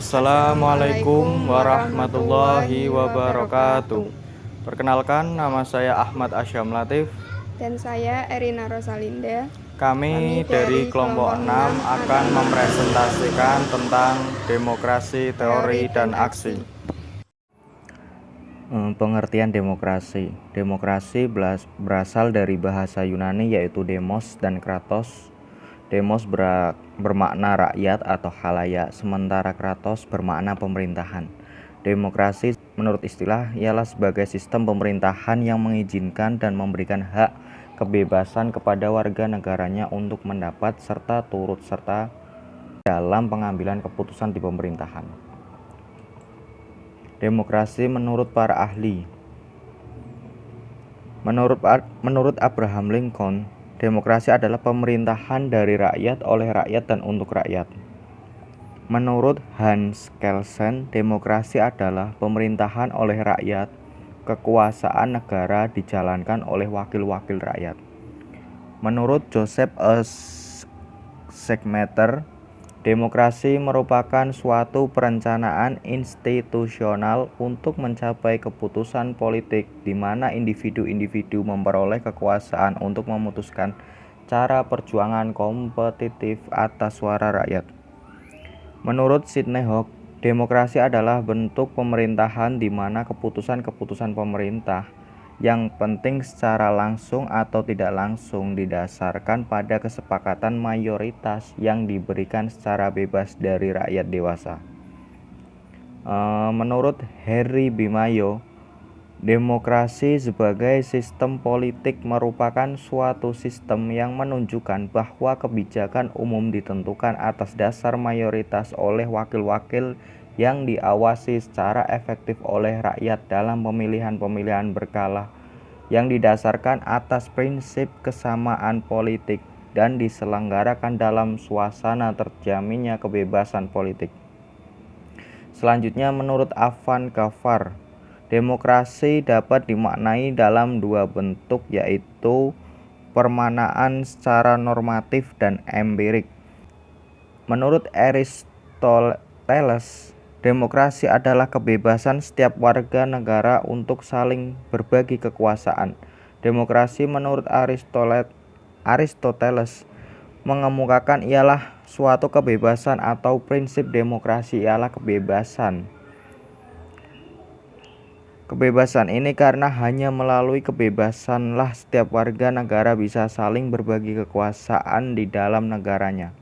Assalamualaikum warahmatullahi wabarakatuh. Perkenalkan, nama saya Ahmad Asyam Latif. Dan saya Erina Rosalinda. Kami dari kelompok 6 akan mempresentasikan tentang demokrasi, teori, dan aksi. Pengertian demokrasi. Demokrasi berasal dari bahasa Yunani yaitu demos dan kratos. Demos bermakna rakyat atau khalayak, sementara kratos bermakna pemerintahan. Demokrasi menurut istilah ialah sebagai sistem pemerintahan yang mengizinkan dan memberikan hak kebebasan kepada warga negaranya untuk mendapat serta turut serta dalam pengambilan keputusan di pemerintahan. Demokrasi menurut para ahli. Menurut Abraham Lincoln, demokrasi adalah pemerintahan dari rakyat, oleh rakyat, dan untuk rakyat. Menurut Hans Kelsen, demokrasi adalah pemerintahan oleh rakyat, kekuasaan negara dijalankan oleh wakil-wakil rakyat. Menurut Joseph Schumpeter, demokrasi merupakan suatu perencanaan institusional untuk mencapai keputusan politik di mana individu-individu memperoleh kekuasaan untuk memutuskan cara perjuangan kompetitif atas suara rakyat. Menurut Sidney Hock, demokrasi adalah bentuk pemerintahan di mana keputusan-keputusan pemerintah yang penting secara langsung atau tidak langsung didasarkan pada kesepakatan mayoritas yang diberikan secara bebas dari rakyat dewasa. Menurut Harry B. Mayo, demokrasi sebagai sistem politik merupakan suatu sistem yang menunjukkan bahwa kebijakan umum ditentukan atas dasar mayoritas oleh wakil-wakil yang diawasi secara efektif oleh rakyat dalam pemilihan-pemilihan berkala yang didasarkan atas prinsip kesamaan politik dan diselenggarakan dalam suasana terjaminnya kebebasan politik. Selanjutnya, menurut Avan Gafar, demokrasi dapat dimaknai dalam dua bentuk, yaitu permanaan secara normatif dan empirik. Menurut Aristoteles, demokrasi adalah kebebasan setiap warga negara untuk saling berbagi kekuasaan. Demokrasi menurut Aristoteles mengemukakan ialah suatu kebebasan atau prinsip demokrasi ialah kebebasan. Kebebasan ini karena hanya melalui kebebasanlah setiap warga negara bisa saling berbagi kekuasaan di dalam negaranya.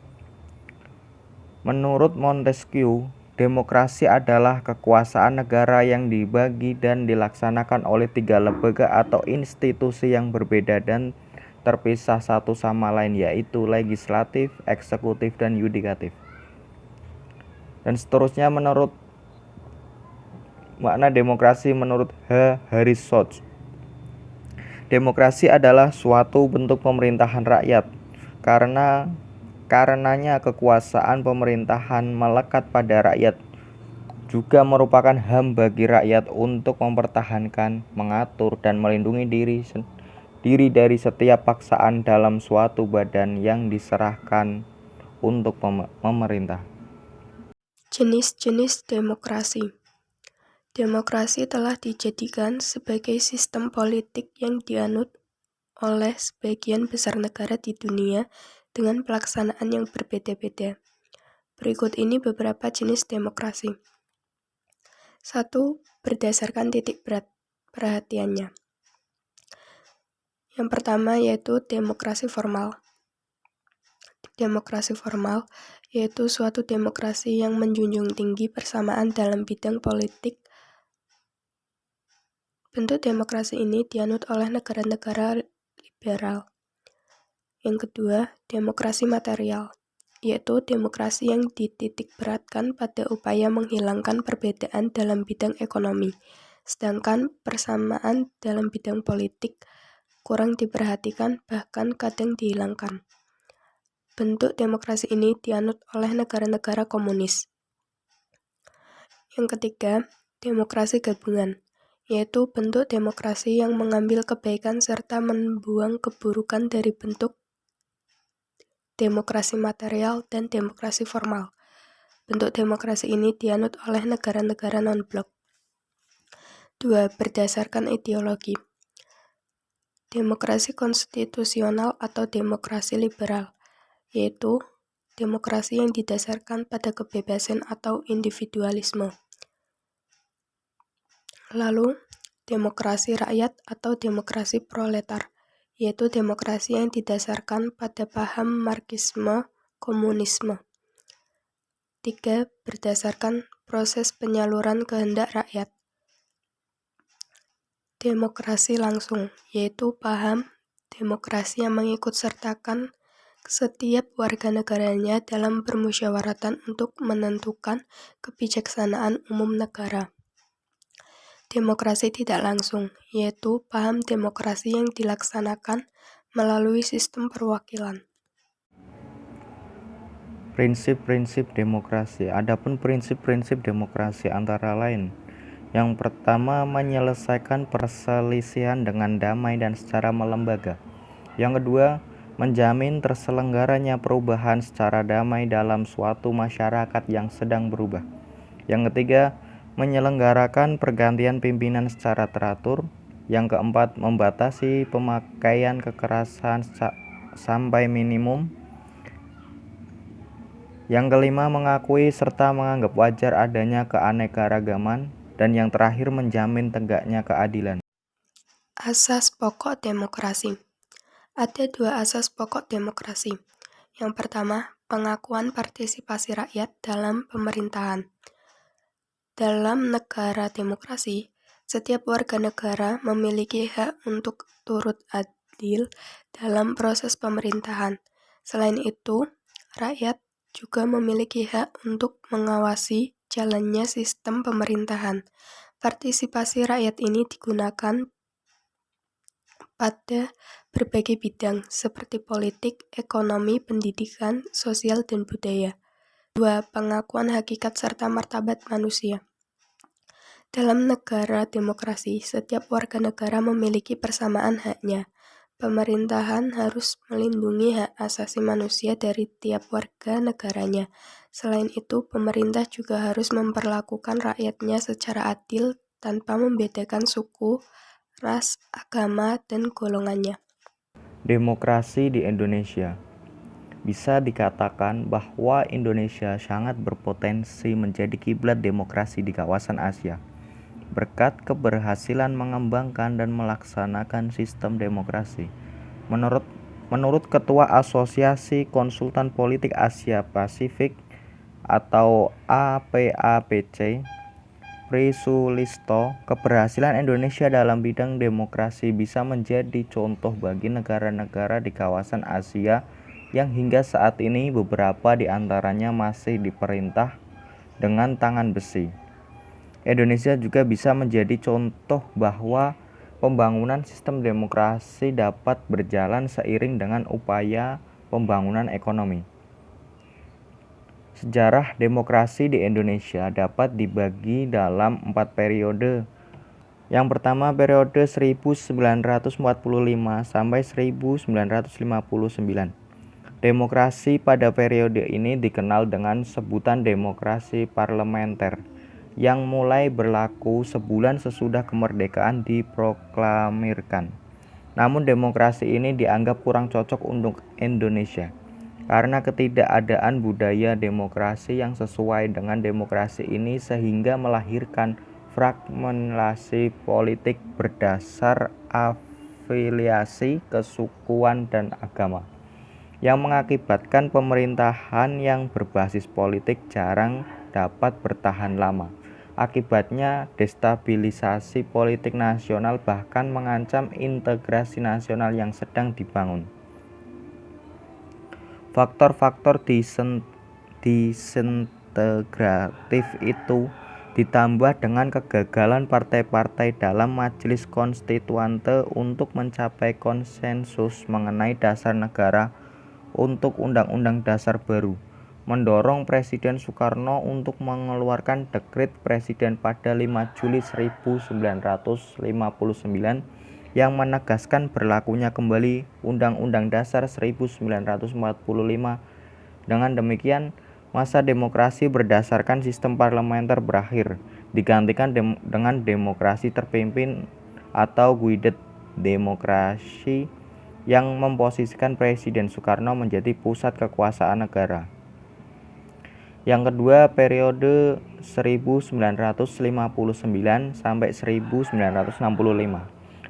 Menurut Montesquieu, demokrasi adalah kekuasaan negara yang dibagi dan dilaksanakan oleh tiga lembaga atau institusi yang berbeda dan terpisah satu sama lain, yaitu legislatif, eksekutif, dan yudikatif. Dan seterusnya, menurut makna demokrasi menurut H. Harris Schott, demokrasi adalah suatu bentuk pemerintahan rakyat karenanya kekuasaan pemerintahan melekat pada rakyat, juga merupakan HAM bagi rakyat untuk mempertahankan, mengatur, dan melindungi diri dari setiap paksaan dalam suatu badan yang diserahkan untuk memerintah. Jenis-jenis demokrasi. Demokrasi telah dijadikan sebagai sistem politik yang dianut oleh sebagian besar negara di dunia dengan pelaksanaan yang berbeda-beda. Berikut ini beberapa jenis demokrasi. 1. Berdasarkan titik perhatiannya. Yang pertama yaitu demokrasi formal. Demokrasi formal yaitu suatu demokrasi yang menjunjung tinggi persamaan dalam bidang politik. Bentuk demokrasi ini dianut oleh negara-negara liberal. Yang kedua, demokrasi material, yaitu demokrasi yang dititik beratkan pada upaya menghilangkan perbedaan dalam bidang ekonomi, sedangkan persamaan dalam bidang politik kurang diperhatikan, bahkan kadang dihilangkan. Bentuk demokrasi ini dianut oleh negara-negara komunis. Yang ketiga, demokrasi gabungan, yaitu bentuk demokrasi yang mengambil kebaikan serta membuang keburukan dari bentuk demokrasi material dan demokrasi formal. bentuk demokrasi ini dianut oleh negara-negara non-blok. 2. Berdasarkan ideologi. Demokrasi konstitusional atau demokrasi liberal, yaitu demokrasi yang didasarkan pada kebebasan atau individualisme. Lalu, demokrasi rakyat atau demokrasi proletar, yaitu demokrasi yang didasarkan pada paham Marxisme, komunisme. 3. Berdasarkan proses penyaluran kehendak rakyat. Demokrasi langsung, yaitu paham demokrasi yang mengikutsertakan setiap warga negaranya dalam permusyawaratan untuk menentukan kebijaksanaan umum negara. Demokrasi tidak langsung, yaitu paham demokrasi yang dilaksanakan melalui sistem perwakilan. Prinsip-prinsip demokrasi. Adapun prinsip-prinsip demokrasi antara lain: yang pertama, menyelesaikan perselisihan dengan damai dan secara melembaga. Yang kedua, menjamin terselenggaranya perubahan secara damai dalam suatu masyarakat yang sedang berubah. Yang ketiga, menyelenggarakan pergantian pimpinan secara teratur. Yang keempat, membatasi pemakaian kekerasan sampai minimum. Yang kelima, mengakui serta menganggap wajar adanya keanekaragaman. Dan yang terakhir, menjamin tegaknya keadilan. Asas pokok demokrasi. Ada 2 asas pokok demokrasi. Yang pertama, pengakuan partisipasi rakyat dalam pemerintahan. Dalam negara demokrasi, setiap warga negara memiliki hak untuk turut adil dalam proses pemerintahan. Selain itu, rakyat juga memiliki hak untuk mengawasi jalannya sistem pemerintahan. Partisipasi rakyat ini digunakan pada berbagai bidang seperti politik, ekonomi, pendidikan, sosial, dan budaya. 2. Pengakuan hakikat serta martabat manusia. Dalam negara demokrasi, setiap warga negara memiliki persamaan haknya. Pemerintahan harus melindungi hak asasi manusia dari tiap warga negaranya. Selain itu, pemerintah juga harus memperlakukan rakyatnya secara adil tanpa membedakan suku, ras, agama, dan golongannya. Demokrasi di Indonesia. Bisa dikatakan bahwa Indonesia sangat berpotensi menjadi kiblat demokrasi di kawasan Asia, berkat keberhasilan mengembangkan dan melaksanakan sistem demokrasi. Menurut Ketua Asosiasi Konsultan Politik Asia Pasifik atau APAPC, Prisulisto, keberhasilan Indonesia dalam bidang demokrasi bisa menjadi contoh bagi negara-negara di kawasan Asia yang hingga saat ini beberapa di antaranya masih diperintah dengan tangan besi. Indonesia juga bisa menjadi contoh bahwa pembangunan sistem demokrasi dapat berjalan seiring dengan upaya pembangunan ekonomi. Sejarah demokrasi di Indonesia dapat dibagi dalam 4 periode. Yang pertama, periode 1945 sampai 1959. Demokrasi pada periode ini dikenal dengan sebutan demokrasi parlementer, yang mulai berlaku sebulan sesudah kemerdekaan diproklamirkan. Namun demokrasi ini dianggap kurang cocok untuk Indonesia karena ketidakadaan budaya demokrasi yang sesuai dengan demokrasi ini, sehingga melahirkan fragmentasi politik berdasar afiliasi, kesukuan, dan agama, yang mengakibatkan pemerintahan yang berbasis politik jarang dapat bertahan lama. Akibatnya, destabilisasi politik nasional bahkan mengancam integrasi nasional yang sedang dibangun. Faktor-faktor disintegratif itu ditambah dengan kegagalan partai-partai dalam majelis konstituante untuk mencapai konsensus mengenai dasar negara untuk Undang-Undang Dasar baru, mendorong Presiden Soekarno untuk mengeluarkan Dekret Presiden pada 5 Juli 1959 yang menegaskan berlakunya kembali Undang-Undang Dasar 1945. Dengan demikian, Masa demokrasi berdasarkan sistem parlementer berakhir, digantikan dengan demokrasi terpimpin atau guided demokrasi yang memposisikan Presiden Soekarno menjadi pusat kekuasaan negara. Yang kedua, periode 1959 sampai 1965.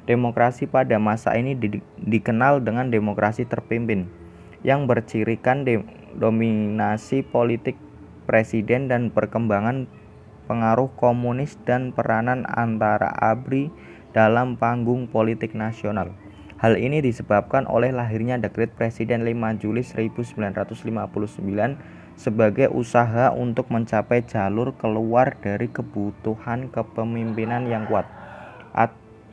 Demokrasi pada masa ini dikenal dengan demokrasi terpimpin, yang bercirikan dominasi politik presiden dan perkembangan pengaruh komunis dan peranan antara ABRI dalam panggung politik nasional. Hal ini disebabkan oleh lahirnya Dekret Presiden 5 Juli 1959 sebagai usaha untuk mencapai jalur keluar dari kebutuhan kepemimpinan yang kuat.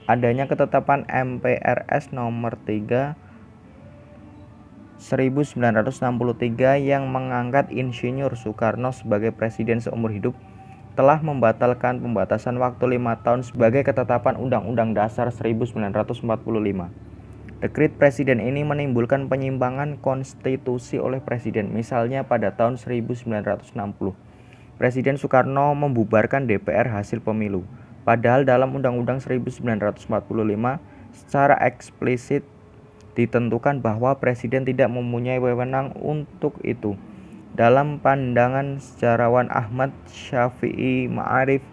Adanya ketetapan MPRS nomor 3 1963 yang mengangkat Insinyur Soekarno sebagai presiden seumur hidup telah membatalkan pembatasan waktu 5 tahun sebagai ketetapan Undang-Undang Dasar 1945. Dekret presiden ini menimbulkan penyimpangan konstitusi oleh presiden. Misalnya pada tahun 1960, Presiden Soekarno membubarkan DPR hasil pemilu. Padahal dalam Undang-Undang 1945 secara eksplisit ditentukan bahwa presiden tidak mempunyai wewenang untuk itu. Dalam pandangan sejarawan Ahmad Syafi'i Ma'arif,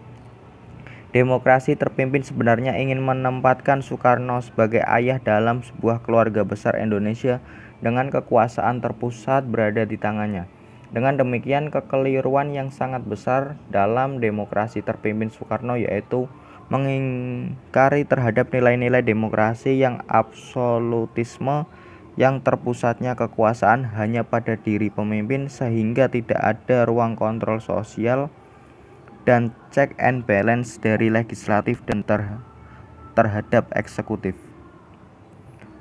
demokrasi terpimpin sebenarnya ingin menempatkan Soekarno sebagai ayah dalam sebuah keluarga besar Indonesia dengan kekuasaan terpusat berada di tangannya. Dengan demikian, kekeliruan yang sangat besar dalam demokrasi terpimpin Soekarno yaitu mengingkari terhadap nilai-nilai demokrasi yang absolutisme, yang terpusatnya kekuasaan hanya pada diri pemimpin sehingga tidak ada ruang kontrol sosial dan check and balance dari legislatif dan terhadap eksekutif.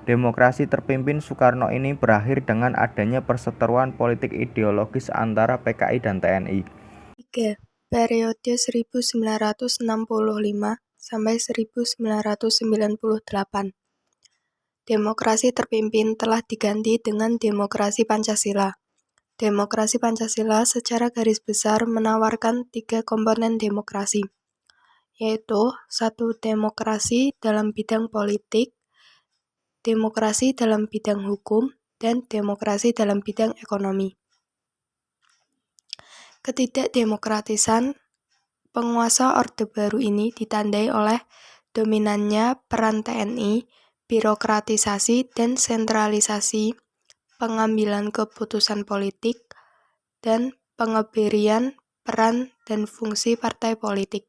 Demokrasi terpimpin Soekarno ini berakhir dengan adanya perseteruan politik ideologis antara PKI dan TNI. 3. Periode 1965 sampai 1998. Demokrasi terpimpin telah diganti dengan demokrasi Pancasila. Demokrasi Pancasila secara garis besar menawarkan 3 komponen demokrasi, yaitu 1. Demokrasi dalam bidang politik, demokrasi dalam bidang hukum, dan demokrasi dalam bidang ekonomi. Ketidakdemokratisan penguasa Orde Baru ini ditandai oleh dominannya peran TNI, birokratisasi dan sentralisasi pengambilan keputusan politik, dan pengebirian peran dan fungsi partai politik.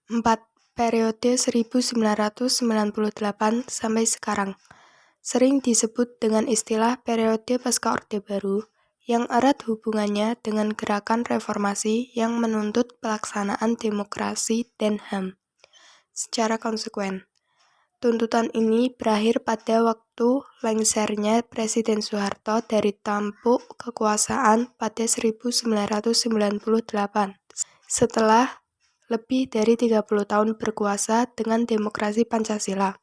4. Periode 1998 sampai sekarang sering disebut dengan istilah periode pasca Orde Baru, yang erat hubungannya dengan gerakan reformasi yang menuntut pelaksanaan demokrasi dan HAM secara konsekuen. Tuntutan ini berakhir pada waktu lengsernya Presiden Soeharto dari tampuk kekuasaan pada 1998. Setelah lebih dari 30 tahun berkuasa dengan demokrasi Pancasila.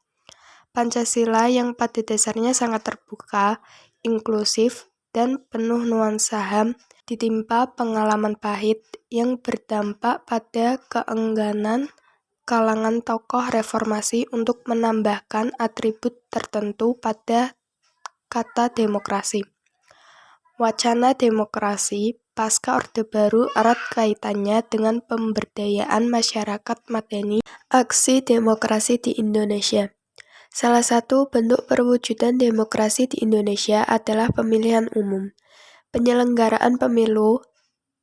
Pancasila yang pada dasarnya sangat terbuka, inklusif, dan penuh nuansa HAM ditimpa pengalaman pahit yang berdampak pada keengganan kalangan tokoh reformasi untuk menambahkan atribut tertentu pada kata demokrasi. Wacana demokrasi pasca Orde Baru erat kaitannya dengan pemberdayaan masyarakat madani, aksi demokrasi di Indonesia. Salah satu bentuk perwujudan demokrasi di Indonesia adalah pemilihan umum. Penyelenggaraan pemilu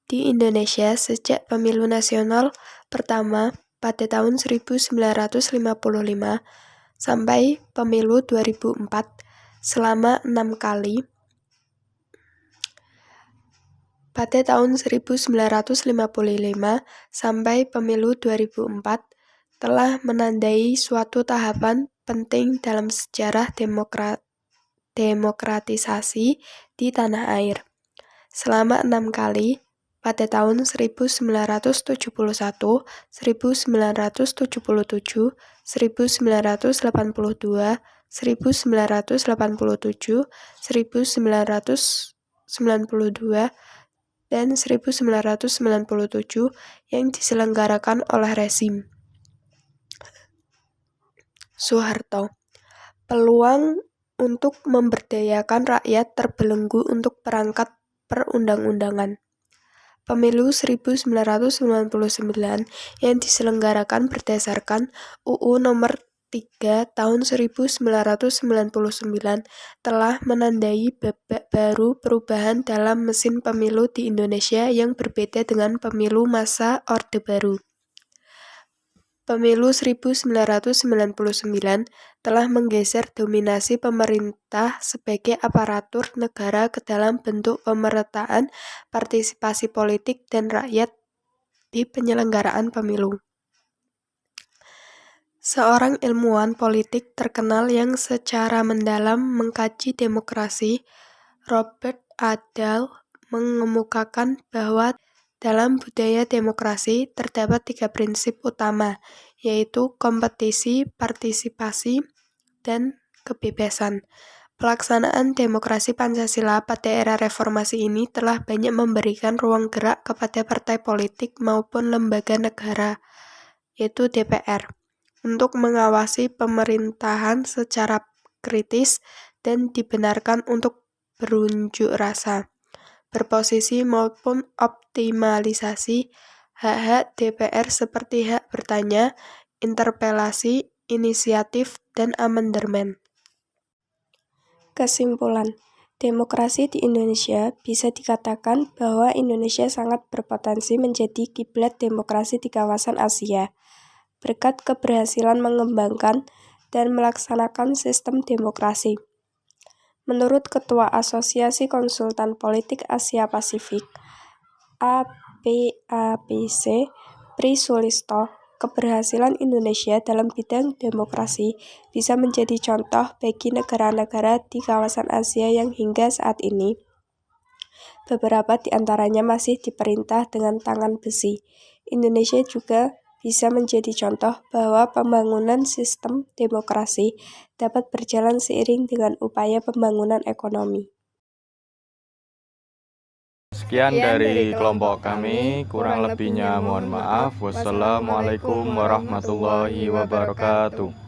di Indonesia sejak pemilu nasional pertama pada tahun 1955 sampai pemilu 2004 selama 6 kali pada tahun 1955 sampai pemilu 2004 telah menandai suatu tahapan penting dalam sejarah demokratisasi di tanah air. Selama 6 kali, pada tahun 1971, 1977, 1982, 1987, 1992, dan 1997 yang diselenggarakan oleh rezim Soeharto. Peluang untuk memberdayakan rakyat terbelenggu untuk perangkat perundang-undangan. Pemilu 1999 yang diselenggarakan berdasarkan UU Nomor 3 Tahun 1999 telah menandai babak baru perubahan dalam mesin pemilu di Indonesia yang berbeda dengan pemilu masa Orde Baru. Pemilu 1999 telah menggeser dominasi pemerintah sebagai aparatur negara ke dalam bentuk pemerataan partisipasi politik dan rakyat di penyelenggaraan pemilu. Seorang ilmuwan politik terkenal yang secara mendalam mengkaji demokrasi, Robert A. Dahl, mengemukakan bahwa dalam budaya demokrasi terdapat 3 prinsip utama, yaitu kompetisi, partisipasi, dan kebebasan. Pelaksanaan demokrasi Pancasila pada era reformasi ini telah banyak memberikan ruang gerak kepada partai politik maupun lembaga negara, yaitu DPR, untuk mengawasi pemerintahan secara kritis dan dibenarkan untuk berunjuk rasa, berposisi maupun optimalisasi hak-hak DPR seperti hak bertanya, interpelasi, inisiatif, dan amandemen. Kesimpulan, demokrasi di Indonesia bisa dikatakan bahwa Indonesia sangat berpotensi menjadi kiblat demokrasi di kawasan Asia, berkat keberhasilan mengembangkan dan melaksanakan sistem demokrasi. Menurut Ketua Asosiasi Konsultan Politik Asia Pasifik, APAPC, Pri Sulisto, keberhasilan Indonesia dalam bidang demokrasi bisa menjadi contoh bagi negara-negara di kawasan Asia yang hingga saat ini beberapa di antaranya masih diperintah dengan tangan besi. Indonesia juga bisa menjadi contoh bahwa pembangunan sistem demokrasi dapat berjalan seiring dengan upaya pembangunan ekonomi. Sekian dari kelompok kami, kurang lebihnya mohon maaf. Wassalamualaikum warahmatullahi wabarakatuh.